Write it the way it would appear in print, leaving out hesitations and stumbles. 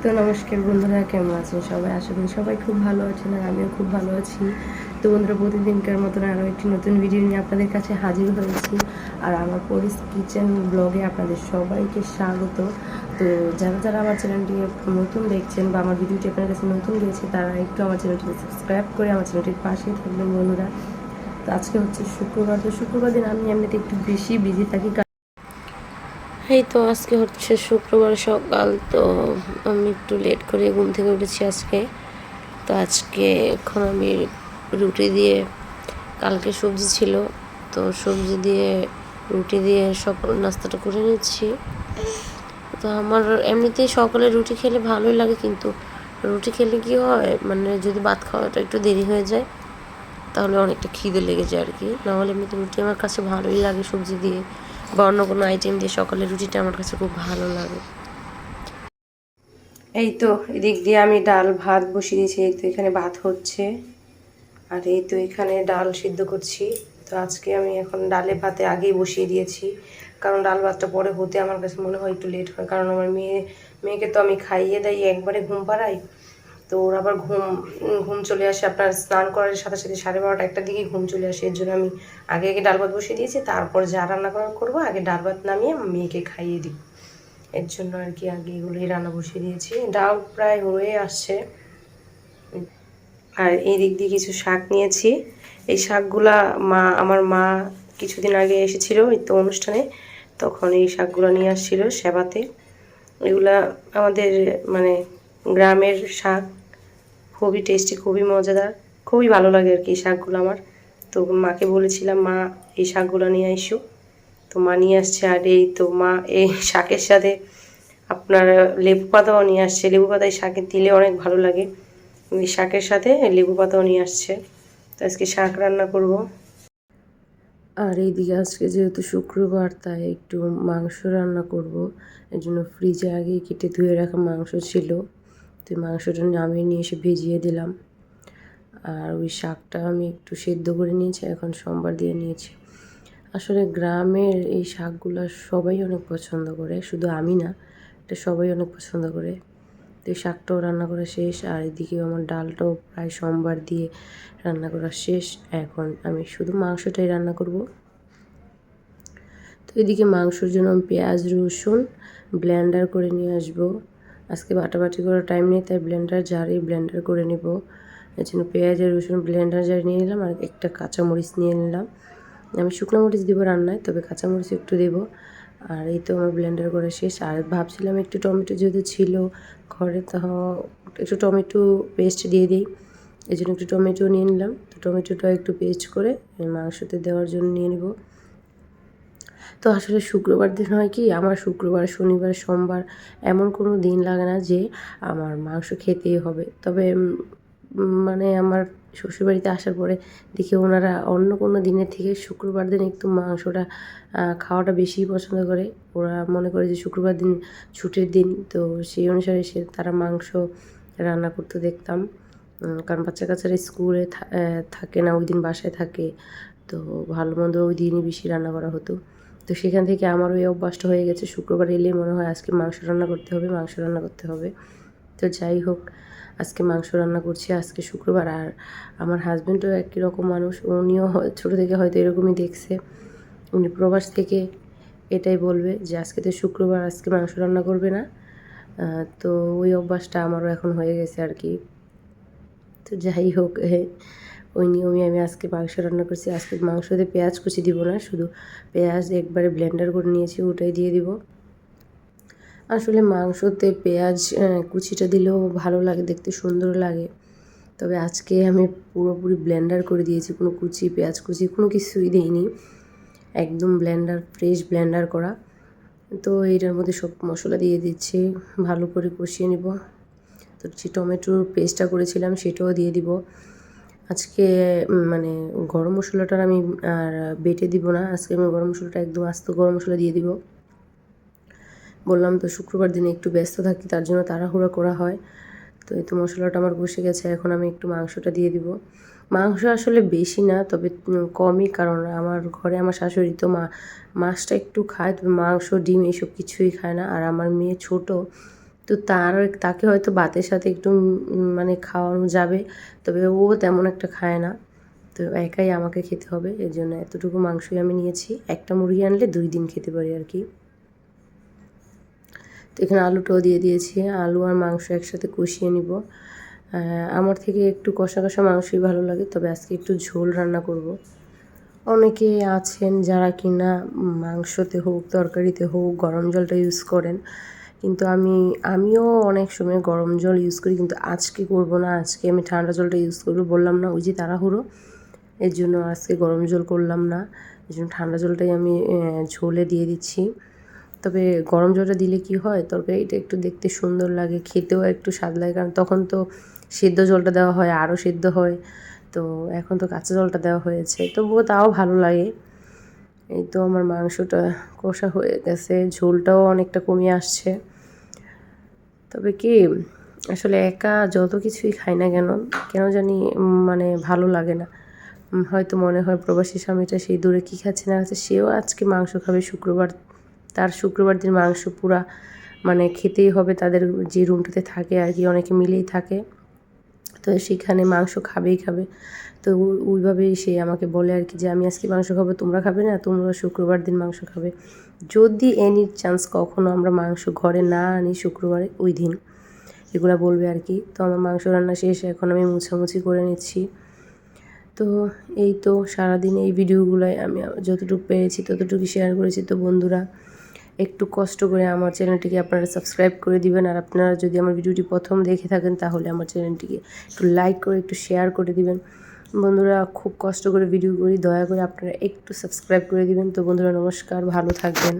তো নমস্কার বন্ধুরা, কেমন আছেন সবাই? আশা করি সবাই খুব ভালো আছেন আর আমিও খুব ভালো আছি। তো বন্ধুরা, প্রতিদিনকার মতন আরও একটি নতুন ভিডিও নিয়ে আপনাদের কাছে হাজির হয়েছি। আর আমার পরিস কিচেন ব্লগে আপনাদের সবাইকে স্বাগত। তো যারা যারা আমার চ্যানেলটি নতুন দেখছেন বা আমার ভিডিওটি আপনার কাছে নতুন গিয়েছে, তারা একটু আমার চ্যানেলটিকে সাবস্ক্রাইব করে আমার চ্যানেলটির পাশেই থাকবেন বন্ধুরা। তো আজকে হচ্ছে শুক্রবার। তো শুক্রবার দিন আমি এমনিতে একটু বেশি বিজি থাকি। এই তো আজকে হচ্ছে শুক্রবার সকাল, তো আমি একটু লেট করে ঘুম থেকে উঠেছি আজকে। তো আজকে এখন আমি রুটি দিয়ে, কালকে সবজি ছিল তো সবজি দিয়ে রুটি দিয়ে সকাল নাস্তাটা করে নিচ্ছি। তো আমার এমনিতেই সকালে রুটি খেলে ভালোই লাগে, কিন্তু রুটি খেলে কি হয়, মানে যদি ভাত খাওয়াটা একটু দেরি হয়ে যায় তাহলে অনেকটা খিদে লেগে যায় আর কি। নাহলে এমনিতে রুটি আমার কাছে ভালোই লাগে সবজি দিয়ে বা অন্য কোনো আইটেম দিয়ে সকালে রুটিটা আমার কাছে খুব ভালো লাগে। এই তো এদিক দিয়ে আমি ডাল ভাত বসিয়ে দিয়েছি। এই তো এখানে ভাত হচ্ছে আর এই তো এখানে ডাল সিদ্ধ করছি। তো আজকে আমি এখন ডালে ভাতে আগেই বসিয়ে দিয়েছি, কারণ ডাল ভাতটা পরে হতে আমার কাছে মনে হয় একটু লেট হয়, কারণ আমার মেয়েকে তো আমি খাইয়ে দাই একবারে ঘুম পাড়াই। তো ওর আবার ঘুম ঘুম চলে আসে, আপনার স্নান করার সাথে সাথে 12:30 1টার দিকে ঘুম চলে আসে। এর জন্য আমি আগে আগে ডাল ভাত বসিয়ে দিয়েছি, তারপর যা রান্না করার করবো আগে ডাল ভাত নামিয়ে মেয়েকে খাইয়ে দিই। এর জন্য আর কি আগে এগুলোই রান্না বসিয়ে দিয়েছি। ডাল প্রায় হয়ে আসছে। আর এই দিক দিয়ে কিছু শাক নিয়েছি। এই শাকগুলা আমার মা কিছুদিন আগে এসেছিল এই তো অনুষ্ঠানে, তখন এই শাকগুলো নিয়ে আসছিল সেবাতে। এগুলা আমাদের মানে গ্রামের শাক, খুবই টেস্টি, খুবই মজাদার, খুবই ভালো লাগে আর কি এই শাকগুলো আমার। তো মাকে বলেছিলাম, মা এই শাকগুলো নিয়ে আইসো। তো মা নিয়ে আসছে। আর এই তো মা এই শাকের সাথে আপনার লেবু পাতাও নিয়ে আসছে। লেবু পাতা এই শাকে দিলে অনেক ভালো লাগে। এই শাকের সাথে লেবু পাতাও নিয়ে আসছে। তো আজকে শাক রান্না করব। আর এইদিকে আজকে যেহেতু শুক্রবার, তাই একটু মাংস রান্না করব। এর জন্য ফ্রিজে আগেই কেটে ধুয়ে রাখা মাংস ছিল, তো মাংসটা নামিয়ে নিয়ে এসে ভিজিয়ে দিলাম। আর ওই শাকটা আমি একটু সেদ্ধ করে নিয়েছি, এখন সম্বার দিয়ে নিয়েছি। আসলে গ্রামের এই শাকগুলো সবাই অনেক পছন্দ করে, শুধু আমি না, এটা সবাই অনেক পছন্দ করে। তো এই শাকটাও রান্না করা শেষ, আর এদিকে আমার ডালটাও প্রায় সম্বার দিয়ে রান্না করা শেষ। এখন আমি শুধু মাংসটাই রান্না করব। তো এদিকে মাংসর জন্য আমি পেঁয়াজ রসুন ব্লেন্ডার করে নিয়ে আসবো। আজকে বাটাবাটি করার টাইম নেই, তাই ব্লেন্ডার জারে ব্লেন্ডার করে নেব। এর জন্য পেঁয়াজ আর রসুন ব্লেন্ডার জারে নিয়ে নিলাম, আর একটা কাঁচামরিচ নিয়ে নিলাম। আমি শুকনো মরিচ দিব রান্নায়, তবে কাঁচামরিচ একটু দেবো। আর এই তো আমার ব্লেন্ডার করা শেষ। আর ভাবছিলাম একটু টমেটো যেহেতু ছিল ঘরে, তো একটু টমেটো পেস্ট দিয়ে দিই। এই জন্য একটু টমেটো নিয়ে নিলাম। তো টমেটোটা একটু পেস্ট করে মাংসতে দেওয়ার জন্য নিয়ে নেব। তো আসলে শুক্রবার দিন হয় কি, আমার শুক্রবার শনিবার সোমবার এমন কোনো দিন লাগে না যে আমার মাংস খেতেই হবে। তবে মানে আমার শ্বশুরবাড়িতে আসার পরে দেখি ওনারা অন্য কোনো দিনের থেকে শুক্রবার দিন একটু মাংসটা খাওয়াটা বেশিই পছন্দ করে। ওরা মনে করে যে শুক্রবার দিন ছুটির দিন, তো সেই অনুসারে তারা মাংস রান্না করতে দেখতাম। কারণ বাচ্চা কাচ্চারা স্কুলে থাকে না, ওই দিন বাসায় থাকে, তো ভালো মন্দ ওই দিনই বেশি রান্না করা হতো। তো সেখান থেকে আমারও এই অভ্যাসটা হয়ে গেছে, শুক্রবার এলে মনে হয় আজকে মাংস রান্না করতে হবে, মাংস রান্না করতে হবে। তো যাই হোক, আজকে মাংস রান্না করছি, আজকে শুক্রবার। আর আমার হাজব্যান্ডও একই রকম মানুষ, উনিও ছোটো থেকে হয়তো এরকমই দেখছে। উনি প্রবাস থেকে এটাই বলবে যে আজকে তো শুক্রবার, আজকে মাংস রান্না করবে না। তো ওই অভ্যাসটা আমারও এখন হয়ে গেছে আর কি। তো যাই হোক, ওই নিয়মে আমি আজকে মাংস রান্না করছি। আজকে মাংসতে পেঁয়াজ কুচি দিব না, শুধু পেঁয়াজ একবারে ব্লেন্ডার করে নিয়েছি, ওটাই দিয়ে দিব। আসলে মাংসতে পেঁয়াজ কুচিটা দিলেও ভালো লাগে, দেখতে সুন্দর লাগে। তবে আজকে আমি পুরোপুরি ব্লেন্ডার করে দিয়েছি, কোনো কুচি পেঁয়াজ কুচি কোনো কিছুই দিইনি, একদম ব্লেন্ডার, ফ্রেশ ব্লেন্ডার করা। তো এইটার মধ্যে সব মশলা দিয়ে দিচ্ছি, ভালো করে কষিয়ে নিব। তো যে টমেটোর পেস্টটা করেছিলাম সেটাও দিয়ে দিব। আজকে মানে গরম মশলাটা আমি আর বেটে দিব না, আজকে আমি গরম মশলাটা একদম আস্ত গরম মশলা দিয়ে দিব। বললাম তো শুক্রবার দিনে একটু ব্যস্ত থাকি, তার জন্য তাড়াহুড়ো করা হয়। তো এই তো মশলাটা আমার বসে গেছে, এখন আমি একটু মাংসটা দিয়ে দিব। মাংস আসলে বেশি না, তবে কমই, কারণ আমার ঘরে আমার শাশুড়ি তো মাছটা একটু খায়, তবে মাংস ডিম এইসব কিছুই খায় না। আর আমার মেয়ে ছোট, তো তাকে হয়তো ভাতের সাথে একটু মানে খাওয়ানো যাবে, তবে ও তেমন একটা খায় না। তো একাই আমাকে খেতে হবে, এর জন্য এতটুকু মাংসই আমি নিয়েছি। একটা মুরগি আনলে 2 দিন খেতে পারি আর কি। তো এখানে আলুটাও দিয়ে দিয়েছি, আলু আর মাংস একসাথে কষিয়ে নিব। আমার থেকে একটু কষা কষা মাংসই ভালো লাগে, তবে আজকে একটু ঝোল রান্না করব। অনেকে আছেন যারা কিনা মাংসতে হোক তরকারিতে হোক গরম জলটা ইউজ করেন, কিন্তু আমিও অনেক সময় গরম জল ইউজ করি, কিন্তু আজকে করব না। আজকে আমি ঠান্ডা জলটা ইউজ করব, বললাম না ওই যে তাড়াহুড়ো, এর জন্য আজকে গরম জল করলাম না। এই জন্য ঠান্ডা জলটাই আমি ঝোলে দিয়ে দিচ্ছি। তবে গরম জলটা দিলে কি হয়, তরকারিটা একটু দেখতে সুন্দর লাগে, খেতেও একটু স্বাদ লাগে, কারণ তখন তো সেদ্ধ জলটা দেওয়া হয় আরও সেদ্ধ হয়, তো এখন তো কাঁচা জলটা দেওয়া হয়েছে, তবুও তাও ভালো লাগে। এই তো আমার মাংসটা কষা হয়ে গেছে, ঝোলটাও অনেকটা কমিয়ে আসছে। তবে কি আসলে একা যত কিছুই খাই না কেন, কেন জানি মানে ভালো লাগে না। হয়তো মনে হয় প্রবাসী স্বামীটা সেই দূরে কী খাচ্ছে না খাচ্ছে, সেও আজকে মাংস খাবে শুক্রবার, তার শুক্রবার দিন মাংস পুরা মানে খেতেই হবে, তাদের যে রুমটাতে থাকে আর কি, অনেকে মিলেই থাকে, তো সেখানে মাংস খাবেই খাবে। তো ওইভাবেই সে আমাকে বলে আর কি যে আমি আজকে মাংস খাবো, তোমরা খাবে না, তোমরা শুক্রবার দিন মাংস খাবে। যদি এনি চান্স কখনো আমরা মাংস ঘরে না আনি শুক্রবারে ওই দিন, এগুলো বলবে আর কি। তো আমার মাংস রান্না শেষ, এখন আমি মুছামুছি করে নিচ্ছি। তো এই তো সারাদিন এই ভিডিওগুলোয় আমি যতটুকু পেরেছি ততটুকু শেয়ার করেছি। তো বন্ধুরা, একটু কষ্ট করে আমার চ্যানেলটিকে আপনারা সাবস্ক্রাইব করে দিবেন, আর আপনারা যদি আমার ভিডিওটি প্রথম দেখে থাকেন তাহলে আমার চ্যানেলটিকে একটু লাইক করে একটু শেয়ার করে দিবেন। বন্ধুরা, খুব কষ্ট করে ভিডিও করি, দয়া করে আপনারা একটু সাবস্ক্রাইব করে দিবেন। তো বন্ধুরা, নমস্কার, ভালো থাকবেন।